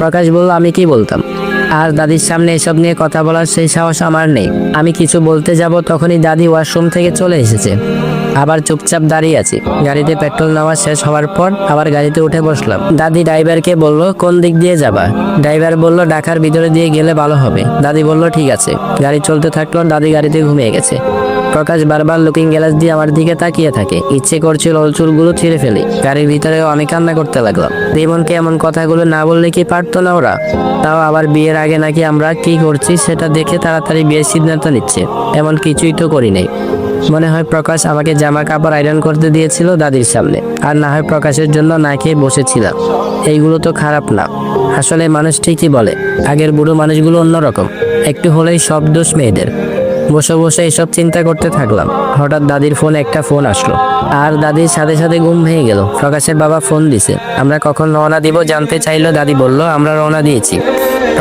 প্রকাশ বলল, আমি কি বলতাম? আর দাদির সামনে এসব নিয়ে কথা বলার সেই সাহস আমার নেই। আমি কিছু বলতে যাব তখনই দাদি ওয়াশরুম থেকে চলে এসেছে। আবার চুপচাপ দাঁড়িয়ে আছি। গাড়িতে পেট্রোল নেওয়া শেষ হওয়ার পর আবার গাড়িতে উঠে বসলাম। দাদি ড্রাইভারকে বলল, কোন দিক দিয়ে যাবা? ড্রাইভার বলল, ঢাকার ভিতরে দিয়ে গেলে ভালো হবে। দাদি বলল, ঠিক আছে। গাড়ি চলতে থাকলো। দাদি গাড়িতে ঘুমিয়ে গেছে। প্রকাশ বারবার লুকিং গ্লাস দিয়ে আমার দিকে তাকিয়ে থাকে। ইচ্ছে করছিল ওর চুলগুলো ছিঁড়ে ফেলি। গাড়ির ভিতরেও আমি কান্না করতে লাগলাম। রিমনকে এমন কথাগুলো না বললে কি পারতো না ওরা? তাও আবার বিয়ের আগে নাকি আমরা কি করছি সেটা দেখে তাড়াতাড়ি বিয়ের সিদ্ধান্ত নিচ্ছে। এমন কিছুই তো করি নাই। মনে হয় প্রকাশ আমাকে জামা কাপড় আয়রন করতে দিয়েছিল দাদির সামনে। আর না হয় প্রকাশের জন্য না খেয়ে বসেছিলাম। এইগুলো তো খারাপ না। আসলে মানুষ ঠিকই বলে, আগের বুড়ো মানুষগুলো অন্যরকম। একটু হলেই সব দোষ মেয়েদের। বসে বসে এসব চিন্তা করতে থাকলাম। হঠাৎ দাদির ফোনে একটা ফোন আসলো। আর দাদির সাথে সাথে ঘুম ভেঙে গেল। প্রকাশের বাবা ফোন দিছে। আমরা কখন রওনা দিব জানতে চাইলো। দাদি বলল, আমরা রওনা দিয়েছি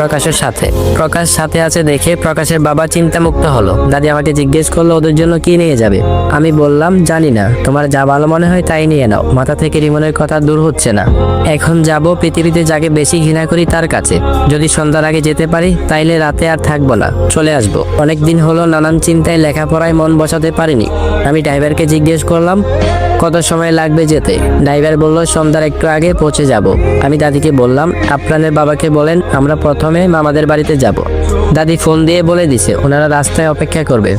প্রকাশের সাথে। প্রকাশ সাথে আছে দেখে প্রকাশের বাবা চিন্তামুক্ত হলো। দাদি আমাকে জিজ্ঞেস করলো, ওদের জন্য কি নিয়ে যাবে? আমি বললাম, জানি না, তোমার যা ভালো মনে হয় তাই নিয়ে নাও। মাথা থেকে রিমনের কথা দূর হচ্ছে না। এখন যাব পৃথিবীতে যাকে বেশি ঘৃণা করি তার কাছে। যদি সন্ধ্যার আগে যেতে পারি তাইলে রাতে আর থাকবো না, চলে আসবো। অনেকদিন হলো নানান চিন্তায় লেখাপড়ায় মন বসাতে পারিনি। আমি ড্রাইভারকে জিজ্ঞেস করলাম, কত সময় লাগবে যেতে? ড্রাইভার বলল, সন্ধ্যার একটু আগে পৌঁছে যাব। আমি দাদিকে বললাম, আপনাদের বাবাকে বলেন আমরা প্রথমে মামাদের বাড়িতে যাব। দাদি ফোন দিয়ে বলে দিছে ওনারা রাস্তায় অপেক্ষা করবে।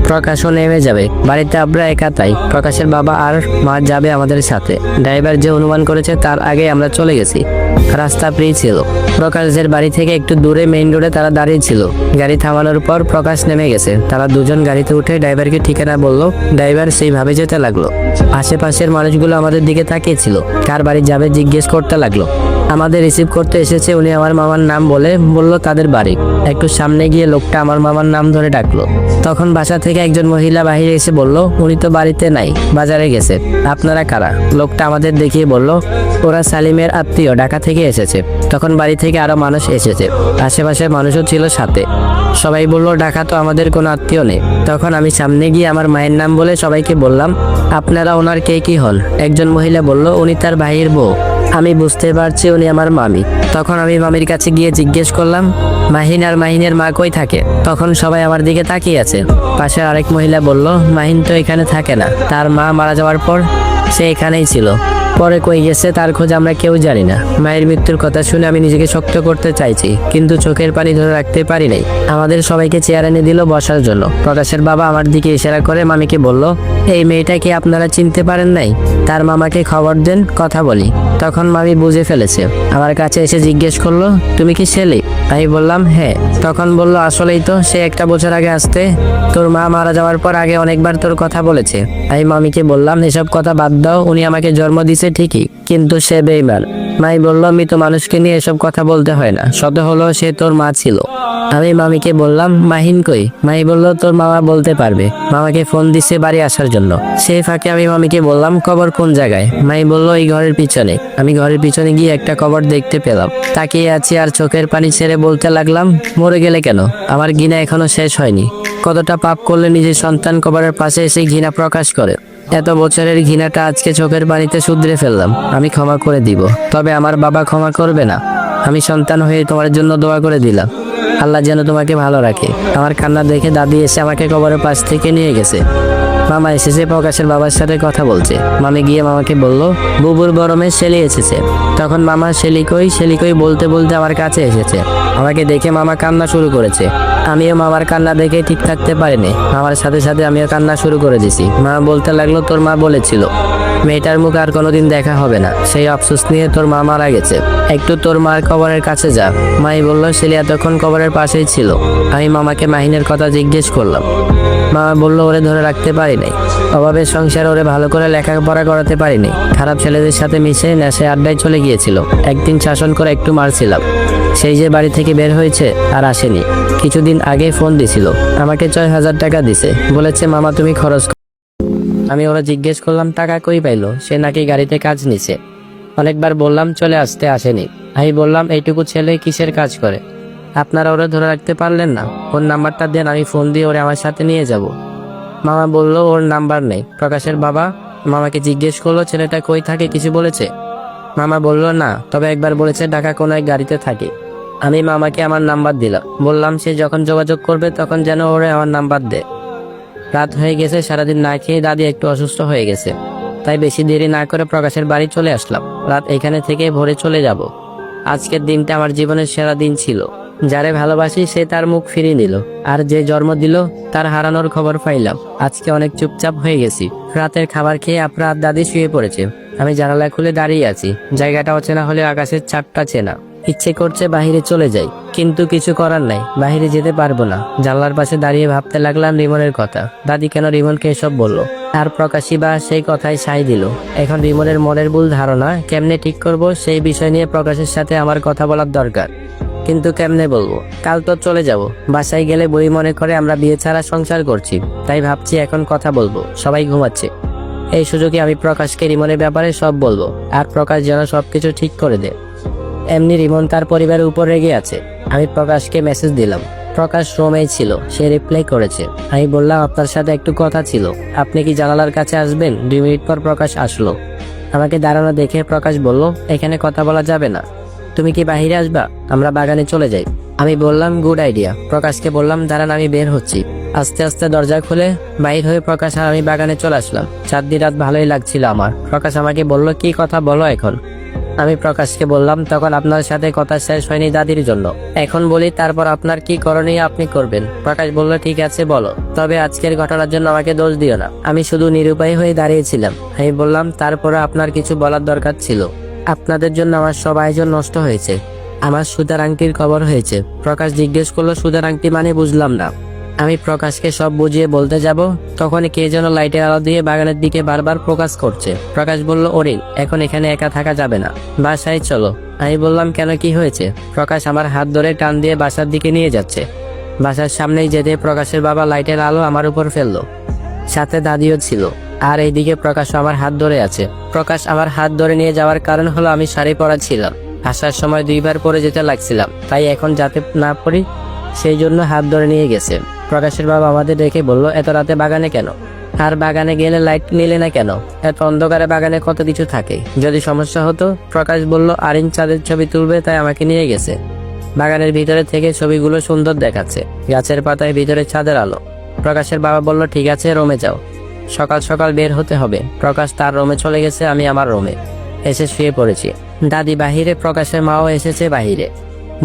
প্রকাশও নেমে যাবে। বাড়িতে আমরা একা, তাই প্রকাশের বাবা আর মা যাবে আমাদের সাথে। ড্রাইভার যে অনুমান করেছে তার আগে আমরা চলে গেছি। রাস্তা ফ্রি ছিল। প্রকাশের বাড়ি থেকে একটু দূরে মেইন রোডে তারা দাঁড়িয়ে ছিল। গাড়ি থামানোর পর প্রকাশ নেমে গেছে। তারা দুজন গাড়িতে উঠে ড্রাইভারকে ঠিকানা বলল। ড্রাইভার সেইভাবে যেতে লাগলো। আশেপাশের মানুষগুলো আমাদের দিকে তাকিয়েছিল। কার বাড়ি যাবে জিজ্ঞেস করতে লাগলো। আমাদের রিসিভ করতে এসেছে উনি আমার মামার নাম বলল তাদের বাড়ি। একটু সামনে গিয়ে লোকটা আমার মামার নাম ধরে ডাকলো। তখন বাসা থেকে একজন মহিলা বাহিরে এসে বলল, উনি তো বাড়িতে নাই, বাজারে গেছে। আপনারা কারা? লোকটা আমাদের দেখিয়ে বলল, ওরা সালিমের আত্মীয়, ঢাকা থেকে এসেছে। তখন বাড়ি থেকে আরো মানুষ এসেছে। আশেপাশের মানুষও ছিল সাথে। সবাই বলল, ঢাকা তো আমাদের কোনো আত্মীয় নেই। তখন আমি সামনে গিয়ে আমার মায়ের নাম বলে সবাইকে বললাম, আপনারা ওনার কে কি হন? একজন মহিলা বলল, উনি তার ভাইয়ের বউ। আমি বুঝতে পারছি উনি আমার মামি। তখন আমি মামির কাছে গিয়ে জিজ্ঞেস করলাম, মাহিন আর মাহিনের মা কই থাকে? তখন সবাই আমার দিকে তাকিয়ে আছে। পাশে আরেক মহিলা বলল, মাহিন তো এখানে থাকে না, তার মা মারা যাওয়ার পর সে এখানেই ছিল। পরে কই গেছে তার খোঁজ আমরা কেউ জানি না। মায়ের মৃত্যুর কথা শুনে আমি নিজেকে শক্ত করতে চাইছি, কিন্তু চোখের পানি ধরে রাখতে পারি নাই। আমাদের সবাইকে চেয়ার এনে দিল বসার জন্য। প্রকাশের বাবা আমার দিকে ইশারা করে মামিকে বলল, এই মেয়েটাকে আপনারা চিনতে পারেন নাই? তার মামাকে খবর দেন, কথা বলি। তখন মামি বুঝে ফেলেছে। আমার কাছে এসে জিজ্ঞেস করলো, তুমি কি ছেলে? আমি বললাম, হ্যাঁ। তখন বলল, আসলেই তো, সে 1টা বছর আগে আসতে তোর মা মারা যাওয়ার পর আগে অনেকবার তোর কথা বলেছে। আমি মামিকে বললাম, এসব কথা বাদ দাও, উনি আমাকে জন্ম দিছে ঠিকই, কিন্তু সে বেঈমান। মাই বলল, মৃত মানুষকে নিয়ে এসব কথা বলতে হয় না, শত হলো সে তোর মা ছিল। আমি মামিকে বললাম, মাহিন কই? মাই বলল, তোর মামা বলতে পারবে, মামাকে ফোন দিছে বাড়ি আসার জন্য। সেই ফাঁকে আমি মামিকে বললাম, কবর কোন জায়গায়? মাই বলল, এই ঘরের পিছনে। আমি ঘরের পিছনে গিয়ে একটা কবর দেখতে পেলাম। তাকিয়ে আছি আর চোখের পানি ছেড়ে বলতে লাগলাম, মরে গেলে কেন? আমার ঘৃণা এখনো শেষ হয়নি। কতটা পাপ করলে নিজের সন্তান কবরের পাশে এসে ঘৃণা প্রকাশ করে। এত বছরের ঘৃণাটা আজকে চোখের পানিতে শুধরে ফেললাম। আমি ক্ষমা করে দিব, তবে আমার বাবা ক্ষমা করবে না। আমি সন্তান হয়ে তোমার জন্য দোয়া করে দিলাম, আল্লাহ যেন তোমাকে ভালো রাখে। আমার কান্না দেখে দাদি এসে আমাকে কবরের পাশ থেকে নিয়ে গেছে। মামা এসেছে, প্রকাশের বাবার সাথে কথা বলছে। মামি গিয়ে মামাকে বলল, বুবুর বড় মেয়ে শেলি এসেছে। তখন মামা শেলিকই বলতে বলতে আমার কাছে এসেছে। আমাকে দেখে মামা কান্না শুরু করেছে। আমিও মামার কান্না দেখে ঠিক থাকতে পারিনি। মামার সাথে সাথে আমিও কান্না শুরু করে দিছি। মা বলতে লাগলো, তোর মা বলেছিল মেয়েটার মুখ আর কোনোদিন দেখা হবে না, সেই আফসোস নিয়ে তোর মা মারা গেছে। একটু তোর মার কবরের কাছে যা। মাই বলল, শেলি এতক্ষণ কবরের পাশেই ছিল। আমি মামাকে মাহিনের কথা জিজ্ঞেস করলাম। মামা বলল, ওরে ধরে রাখতে পারি নাই, অভাবের সংসার, ওরে ভালো করে লেখাপড়া করাতে পারিনি। খারাপ ছেলেদের সাথে মিশে নেশে আড্ডায় চলে গিয়েছিল। একদিন শাসন করে একটু মারছিলাম, সেই যে বাড়ি থেকে বের হয়েছে আর আসেনি। কিছুদিন আগে ফোন দিছিল, আমাকে 6,000 টাকা দিছে, বলেছে মামা তুমি খরচ। আমি ওরা জিজ্ঞেস করলাম টাকা কই পাইলো? সে নাকি গাড়িতে কাজ নিছে। অনেকবার বললাম চলে আসতে, আসেনি। আমি বললাম, এইটুকু ছেলে কিসের কাজ করে? আপনারা ওরা ধরে রাখতে পারলেন না? ওর নাম্বারটা দেন, আমি ফোন দিয়ে ওরে আমার সাথে নিয়ে যাব। মামা বলল, ওর নাম্বার নেই। প্রকাশের বাবা মামাকে জিজ্ঞেস করলো, ছেলেটা কই থাকে, কিছু বলেছে? মামা বলল না, তবে একবার বলেছে ঢাকা কোনো এক গাড়িতে থাকে। আমি মামাকে আমার নাম্বার দিলাম, বললাম সে যখন যোগাযোগ করবে তখন যেন ওরে আমার নাম্বার দেয়। রাত হয়ে গেছে, সারাদিন না খেয়ে দাদি একটু অসুস্থ হয়ে গেছে, তাই বেশি দেরি না করে প্রকাশের বাড়ি চলে আসলাম। রাত এখানে থেকে ভোরে চলে যাব। আজকের দিনটা আমার জীবনের সেরা দিন ছিল। যারে ভালোবাসি সে তার মুখ ফিরিয়ে নিল, আর যে জন্ম দিল তার হারানোর খবর পাইলাম। আজকে অনেক চুপচাপ হয়ে গেছি। রাতের খাবার খেয়ে আপনার দাদি শুয়ে পড়েছে, আমি জানালা খুলে দাঁড়িয়ে আছি। জায়গাটা অচেনা হলে আকাশের ছাদটা চেনা। ইচ্ছে করছে বাহিরে চলে যাই, কিন্তু কিছু করার নাই, বাহিরে যেতে পারবো না। জানলার পাশে দাঁড়িয়ে ভাবতে লাগলাম রিমনের কথা। দাদি কেন রিমনকে এসব বলল, আর প্রকাশই বা সেই কথাই সাই দিল। এখন রিমনের মনের ভুল ধারণা কেমনে ঠিক করব, সেই বিষয় নিয়ে প্রকাশের সাথে আমার কথা বলার দরকার। কিন্তু কেমনে বলবো? কাল তো চলে যাব। বাসায় গেলে বই মনে করে আমরা বিয়ে ছাড়া সংসার করছি, তাই ভাবছি এখন কথা বলবো। সবাই ঘুমাচ্ছে, এই সুযোগে আমি প্রকাশকে রিমনের ব্যাপারে সব বলবো, আর প্রকাশ যেন সবকিছু ঠিক করে দেয়। এমনি রিমন তার পরিবারের উপর রেগে আছে। আমি প্রকাশকে মেসেজ দিলাম, প্রকাশ রুমেই ছিল, সে রিপ্লাই করেছে। আমি বললাম আপনার সাথে একটু কথা ছিল, আপনি কি জানালার কাছে আসবেন? 2 মিনিট পর প্রকাশ আসলো। আমাকে দাঁড়ানো দেখে প্রকাশ বলল, এখানে কথা বলা যাবে না, তুমি কি বাহিরে আসবা? আমরা বাগানে চলে যাই। আমি বললাম গুড আইডিয়া। প্রকাশকে বললাম দাঁড়ান, আমি বের হচ্ছি। আস্তে আস্তে দরজা খুলে বাইর হয়ে প্রকাশ আর আমি বাগানে চলে আসলাম। 4 দিন রাত ভালোই লাগছিল আমার। প্রকাশ আমাকে বলল, কি কথা বলো এখন। আমি প্রকাশকে বললাম, তখন আপনার সাথে কথা শেষ হয়নি দাদির জন্য, এখন বলি, তারপর আপনার কি করণীয় আপনি করবেন। প্রকাশ বলল, ঠিক আছে বলো, তবে আজকের ঘটনার জন্য আমাকে দোষ দিও না। আমি শুধু নিরুপায় হয়ে দাঁড়িয়েছিলাম। আমি বললাম, তারপরে আপনার কিছু বলার দরকার ছিল। আপনাদের জন্য আমার সব আয়োজন নষ্ট হয়েছে। আমার সুতার আংটির খবর হয়েছে। প্রকাশ জিজ্ঞেস করলো, সুতার আংটি মানে? বুঝলাম না। আমি প্রকাশকে সব বুঝিয়ে বলতে যাব, তখনই কে যেন লাইটের আলো দিয়ে বাগানের দিকে বারবার প্রকাশ করছে। প্রকাশ বলল, ওরে এখন এখানে একা থাকা যাবে না, বাসায় চলো। আমি বললাম, কেন, কি হয়েছে? প্রকাশ আমার হাত ধরে টান দিয়ে বাসার দিকে নিয়ে যাচ্ছে। বাসার সামনেই যেতে প্রকাশের বাবা লাইটের আলো আমার উপর ফেললো, সাথে দাদিও ছিল। আর এইদিকে প্রকাশ আমার হাত ধরে আছে। প্রকাশ আমার হাত ধরে নিয়ে যাওয়ার কারণ হলো আমি শাড়ি পরা ছিলাম, আসার সময় 2 বার পরে যেতে লাগছিলাম, তাই এখন যাতে না পড়ি সেই জন্য হাত ধরে নিয়ে গেছে। প্রকাশের বাবা আমাদের দেখে বলল, এত রাতে বাগানে কেন? আর বাগানে গেলে লাইট নিলে না কেন? এত অন্ধকারে বাগানে কত কিছু থাকে, যদি সমস্যা হতো। প্রকাশ বলল, আরিন চাঁদের ছবি তুলবে তাই আমাকে নিয়ে গেছে। বাগানের ভিতরে থেকে ছবিগুলো সুন্দর দেখাচ্ছে, গাছের পাতায় ভিতরে চাঁদের আলো। প্রকাশের বাবা বলল, ঠিক আছে রুমে যাও, সকাল সকাল বের হতে হবে। প্রকাশ তার রুমে চলে গেছে, আমি আমার রুমে এসে শুয়ে পড়েছি। দাদি বাহিরে, প্রকাশের মাও এসেছে বাহিরে।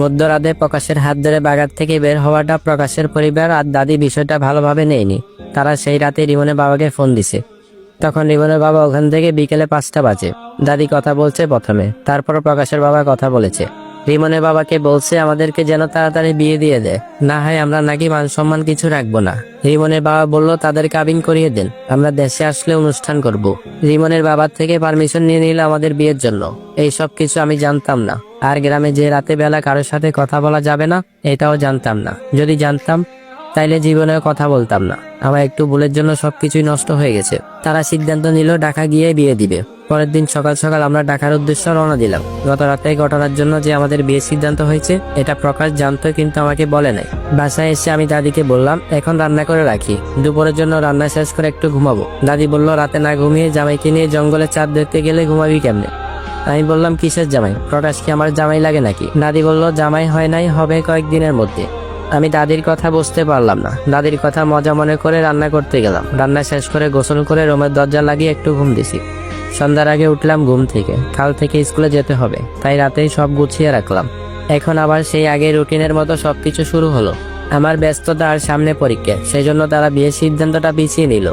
মধ্যরাতে প্রকাশের হাত ধরে বাগান থেকে বের হওয়াটা প্রকাশের পরিবার আর দাদি বিষয়টা ভালোভাবে নেয়নি। তারা সেই রাতে রিমনের বাবাকে ফোন দিছে। তখন রিমনের বাবা ওখান থেকে বিকেলে 5টা বাজে। দাদি কথা বলছে প্রথমে, তারপর প্রকাশের বাবা কথা বলেছে। রিমনের বাবাকে বলছে আমাদেরকে যেন তাড়াতাড়ি বিয়ে দিয়ে দেয়, না হয় আমরা নাকি মান সম্মান কিছু রাখবো না। রিমনের বাবা বলল, তাদের কাবিন করিয়ে দেন, আমরা দেশে আসলে অনুষ্ঠান করব। রিমনের বাবার থেকে পারমিশন নিয়ে নিল আমাদের বিয়ের জন্য। এই সব কিছু আমি জানতাম না। আর গ্রামে যে রাতে বেলা কারোর সাথে কথা বলা যাবে না, এটাও জানতাম না। যদি জানতাম তাইলে জীবনেও কথা বলতাম না। আমার একটু ভুলের জন্য সবকিছুই নষ্ট হয়ে গেছে। তারা সিদ্ধান্ত নিল ঢাকা গিয়ে বিয়ে দিবে। পরের দিন সকাল সকাল আমরা ঢাকার উদ্দেশ্যে রওনা দিলাম। গত রাতে ঘটনার জন্য যে আমাদের বিয়ের সিদ্ধান্ত হয়েছে এটা প্রকাশ জানতো, কিন্তু আমাকে বলে নাই। বাসায় এসে আমি দাদিকে বললাম, এখন রান্না করে রাখি, দুপুরের জন্য রান্না শেষ করে একটু ঘুমাবো। দাদি বলল, রাতে না ঘুমিয়ে জামাইকে নিয়ে জঙ্গলে চাঁদ দেখতে গেলে ঘুমাবি কেমনে? আমি বললাম, কিসের জামাই? প্রকাশ কি আমার জামাই লাগে নাকি? দাদি বলল, জামাই হয় নাই, হবে কয়েকদিনের মধ্যে। আমি দাদির কথা বুঝতে পারলাম না। দাদির কথা মজা মনে করে রান্না করতে গেলাম। রান্না শেষ করে গোসল করে রুমের দরজা লাগিয়ে একটু ঘুম দিছি। সন্ধ্যার আগে উঠলাম ঘুম থেকে। কাল থেকে স্কুলে যেতে হবে, তাই রাতেই সব গুছিয়ে রাখলাম। এখন আবার সেই আগের রুটিনের মতো সবকিছু শুরু হলো। আমার ব্যস্ততা আর সামনে পরীক্ষা, সেই জন্য তারা বিয়ের সিদ্ধান্তটা পিছিয়ে নিল।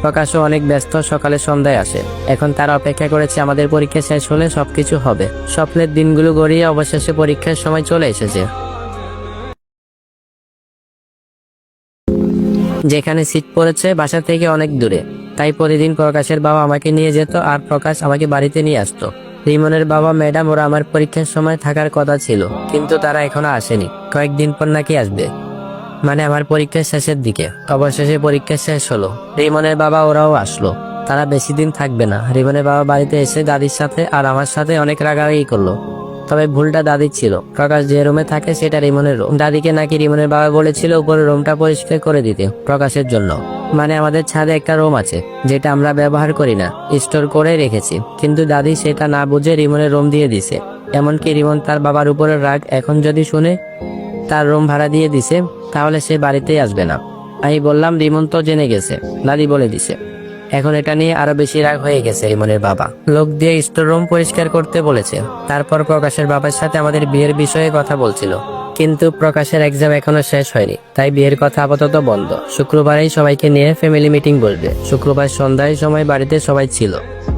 প্রকাশও অনেক ব্যস্ত, সকালে সন্ধ্যায় আসে। এখন তারা অপেক্ষা করেছে আমাদের পরীক্ষা শেষ হলে সবকিছু হবে। স্বপ্নের দিনগুলো গড়িয়ে অবশেষে পরীক্ষার সময় চলে এসেছে। যেখানে সিট পড়েছে বাসা থেকে অনেক দূরে, তাই প্রতিদিন প্রকাশের বাবা আমাকে নিয়ে যেত আর প্রকাশ আমাকে বাড়িতে নিয়ে আসতো। রিমনের বাবা ম্যাডাম ওরা আমার পরীক্ষার সময় থাকার কথা ছিল, কিন্তু তারা এখনো আসেনি। কয়েকদিন পর নাকি আসবে, মানে আমার পরীক্ষার শেষের দিকে। অবশেষে পরীক্ষা শেষ হলো, রিমনের বাবা ওরাও আসলো। তারা বেশি দিন থাকবে না। রিমনের বাবা বাড়িতে এসে দাদির সাথে আর আমার সাথে অনেক রাগারাগি করলো। তবে ভুলটা দাদির ছিল। প্রকাশ যে রুমে থাকে সেটা রিমনের রুম। দাদিকে নাকি রিমনের বাবা বলেছিল উপরের রুমটা পরিষ্কার করে দিতে প্রকাশের জন্য। মানে আমাদের ছাদে একটা রুম আছে যেটা আমরা ব্যবহার করি না, স্টোর করে রেখেছি, কিন্তু দাদি সেটা না বুঝে রিমনের রুম দিয়ে দিছে। এমনকি রিমন তার বাবার উপরে রাগ এখন যদি শুনে তার রুম ভাড়া দিয়ে দিছে তাহলে সে বাড়িতেই আসবে না। আমি বললাম রিমন তো জেনে গেছে, দাদি বলে দিছে। এখন এটা নিয়ে আরো বেশি রাগ হয়ে গেছে রিমনের বাবা। লোক দিয়ে স্টোর রুম পরিষ্কার করতে বলেছে। তারপর প্রকাশের বাবার সাথে আমাদের বিয়ের বিষয়ে কথা বলছিল, কিন্তু প্রকাশের এক্সাম এখনো শেষ হয়নি, তাই বিয়ের কথা আপাতত বন্ধ। শুক্রবারেই সবাইকে নিয়ে ফ্যামিলি মিটিং বসবে। শুক্রবার সন্ধ্যায় সময় বাড়িতে সবাই ছিল।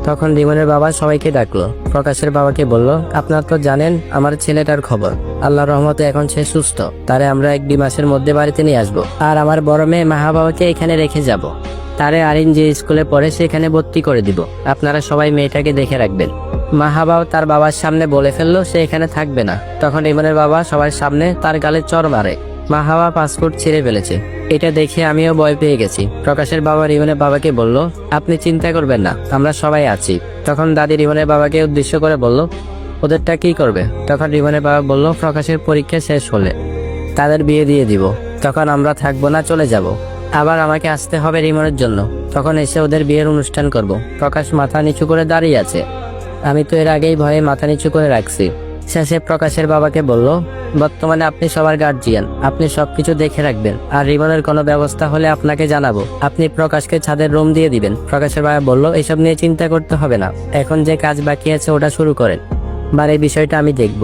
তখন রিমনের বাবা সবাইকে ডাকলো। প্রকাশের বাবাকে বলল, আপনারা তো জানেন আমার ছেলেটার খবর। আল্লাহর রহমতে এখন সে সুস্থ। তারে আমরা 1-2 মাসের মধ্যে বাড়িতে নিয়ে আসবো। আর আমার বড় মেয়ে মাহা বাবাকে এখানে রেখে যাব। তারে আরিন যে স্কুলে পড়ে সেখানে ভর্তি করে দিব। আপনারা সবাই মেয়েটাকে দেখে রাখবেন। মাহাবাও তার বাবার সামনে বলে ফেললো সে এখানে থাকবে না। তখন রিমনের বাবা সবার সামনে তার গালে চড় মারে। মাহাবা পাসপোর্ট ছিঁড়ে ফেলেছে। এটা দেখে আমিও ভয় পেয়ে গেছি। প্রকাশের বাবা রিমনের বাবাকে বলল, আপনি চিন্তা করবেন না, আমরা সবাই আছি। তখন দাদি রিমনের বাবাকে উদ্দেশ্য করে বলল, ওদেরটা কি করবে? তখন রিমনের বাবা বলল, প্রকাশের পরীক্ষা শেষ হলে তাদের বিয়ে দিয়ে দিব। তখন আমরা থাকবো না, চলে যাব। আবার আমাকে আসতে হবে রিমনের জন্য। তখন এসে ওদের বিয়ের অনুষ্ঠান করব। প্রকাশ মাথা নিচু করে দাঁড়িয়ে আছে। আমি তো এর আগেই ভয়ে মাথা নিচু করে রাখছি। শেষে প্রকাশের বাবাকে বলল, বর্তমানে আপনি সবার গার্জিয়ান, আপনি সবকিছু দেখে রাখবেন। আর রিমনের কোনো ব্যবস্থা হলে আপনাকে জানাবো। আপনি প্রকাশকে ছাদের রুম দিয়ে দিবেন। প্রকাশের বাবা বলল, এসব নিয়ে চিন্তা করতে হবে না, এখন যে কাজ বাকি আছে ওটা শুরু করেন, আর এই বিষয়টা আমি দেখব।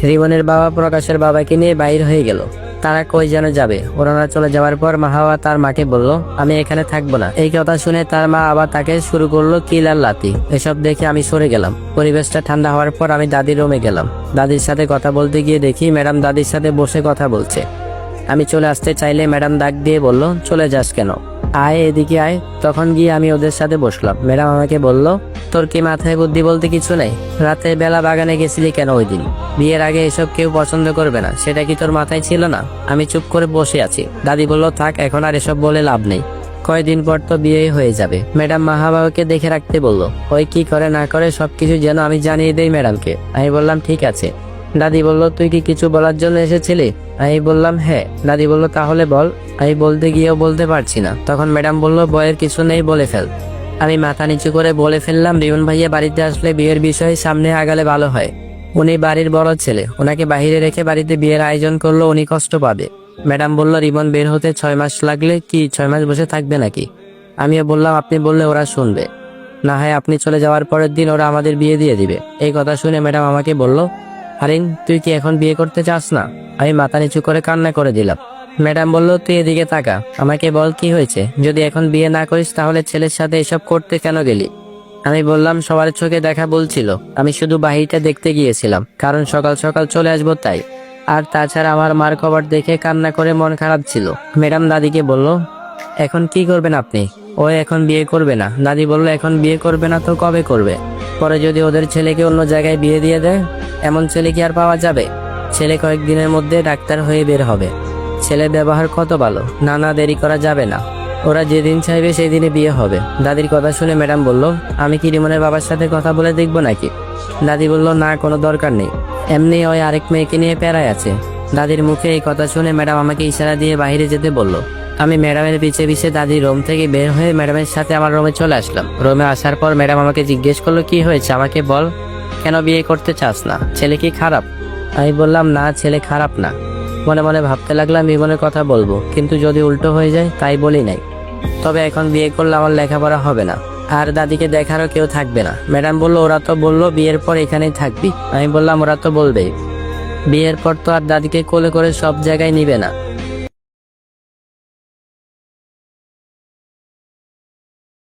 রিমনের বাবা প্রকাশের বাবাকে নিয়ে বাইর হয়ে গেল। তারা কই যেন যাবে। ওনারা চলে যাওয়ার পর মাহাওয়া তার মাকে বলল, আমি এখানে থাকবো না। এই কথা শুনে তার মা আবার তাকে শুরু করলো কিল আর লাথি। এসব দেখে আমি সরে গেলাম। পরিবেশটা ঠান্ডা হওয়ার পর আমি দাদির রুমে গেলাম। দাদির সাথে কথা বলতে গিয়ে দেখি ম্যাডাম দাদির সাথে বসে কথা বলছে। আমি চলে আসতে চাইলে ম্যাডাম ডাক দিয়ে বলল, চলে যাস কেন, আয় এদিকে আয়। তখন গিয়ে আমি ওদের সাথে বসলাম। ম্যাডাম আমাকে বলল, তোর কি মাথায় বুদ্ধি বলতে কিছু নেই? রাতের বেলা বাগানে গেছিলি কেন ওই দিন? বিয়ের আগে এসব কেউ পছন্দ করবে না, সেটা কি তোর মাথায় ছিল না? আমি চুপ করে বসে আছি। দাদি বলল, থাক, এখন আর এসব বলে লাভ নেই, কয়দিন পর তো বিয়ে হয়ে যাবে। ম্যাডাম মাহাবাবুকে দেখে রাখতে বলল। ওই কি করে না করে সবকিছু যেন আমি জানিয়ে দেই ম্যাডামকে। আমি বললাম, ঠিক আছে। দাদি বলল, তুই কি কিছু বলার জন্য এসেছিলি? আমি বললাম, হ্যাঁ। দাদি বলল, তাহলে বল। আমি বলতে গিয়েও বলতে পারছি না। তখন ম্যাডাম বলল, বয়ের কিছু নেই, বলে ফেল। আমি মাথা নিচু করে বলে ফেললাম, রিমন ভাইয়া বাড়িতে আসলে বিয়ের বিষয়ে সামনে আগালে ভালো হয়। উনি বাড়ির বড় ছেলে, ওনাকে বাহিরে রেখে বাড়িতে বিয়ের আয়োজন করলো উনি কষ্ট পাবে। ম্যাডাম বলল, রিমন বের হতে 6 মাস লাগলে কি 6 মাস বসে থাকবে নাকি? আমিও বললাম, আপনি বললে ওরা শুনবে না, হয় আপনি চলে যাওয়ার পরের দিন ওরা আমাদের বিয়ে দিয়ে দিবে। এই কথা শুনে ম্যাডাম আমাকে বলল, আরিন, তুই কি এখন বিয়ে করতে চাস না? আমি মাথা নিচু করে কান্না করে দিলাম। ম্যাডাম বলল, তুই এদিকে তাকা, আমাকে বল কি হয়েছে। যদি এখন বিয়ে না করিস তাহলে ছেলের সাথে এসব করতে কেন গেলি? আমি বললাম, সবার চোখে দেখা বলছিল, আমি শুধু বাহিরটা দেখতে গিয়েছিলাম, কারণ সকাল সকাল চলে আসবো তাই। আর তাছাড়া আমার মার খবর দেখে কান্না করে মন খারাপ ছিল। ম্যাডাম দাদিকে বলল, এখন কি করবেন আপনি? ও এখন বিয়ে করবে না। দাদি বলল, এখন বিয়ে করবে না তো কবে করবে? পরে যদি ওদের ছেলেকে অন্য জায়গায় বিয়ে দিয়ে দেয়, এমন ছেলে কি আর পাওয়া যাবে? ছেলে কয়েকদিনের মধ্যে ডাক্তার হয়ে বের হবে। ছেলের ব্যবহার কত ভালো, না দেরি করা যাবে না। ওরা যেদিন চাইবে সেই দিনে বিয়ে হবে। দাদির কথা শুনে ম্যাডাম বলল, আমি কি রিমনের বাবার সাথে কথা বলে দেখবো নাকি? দাদি বলল, না, কোনো দরকার নেই, এমনি ওই আরেক মেয়েকে নিয়ে প্যারায় আছে। দাদির মুখে এই কথা শুনে ম্যাডাম আমাকে ইশারা দিয়ে বাইরে যেতে বলল। আমি ম্যাডামের পিছে পিছে দাদির রুম থেকে বের হয়ে ম্যাডামের সাথে আমার রুমে চলে আসলাম। রুমে আসার পর ম্যাডাম আমাকে জিজ্ঞেস করলো, কি হয়েছে আমাকে বল, কেন বিয়ে করতে চাস না? ছেলে কি খারাপ? আমি বললাম, না, ছেলে খারাপ না। মনে মনে ভাবতে লাগলাম রিমনের কথা বলবো, কিন্তু যদি উল্টো হয়ে যায় তাই বলি নাই। তবে এখন বিয়ে করলে আমার লেখাপড়া হবে না, আর দাদিকে দেখারও কেউ থাকবে না। ম্যাডাম বলল, ওরা তো বললো বিয়ের পর এখানেই থাকবি। আমি বললাম, ওরা তো বলবেই, বিয়ের পর তো আর দাদিকে কোলে করে সব জায়গায় নিবে না।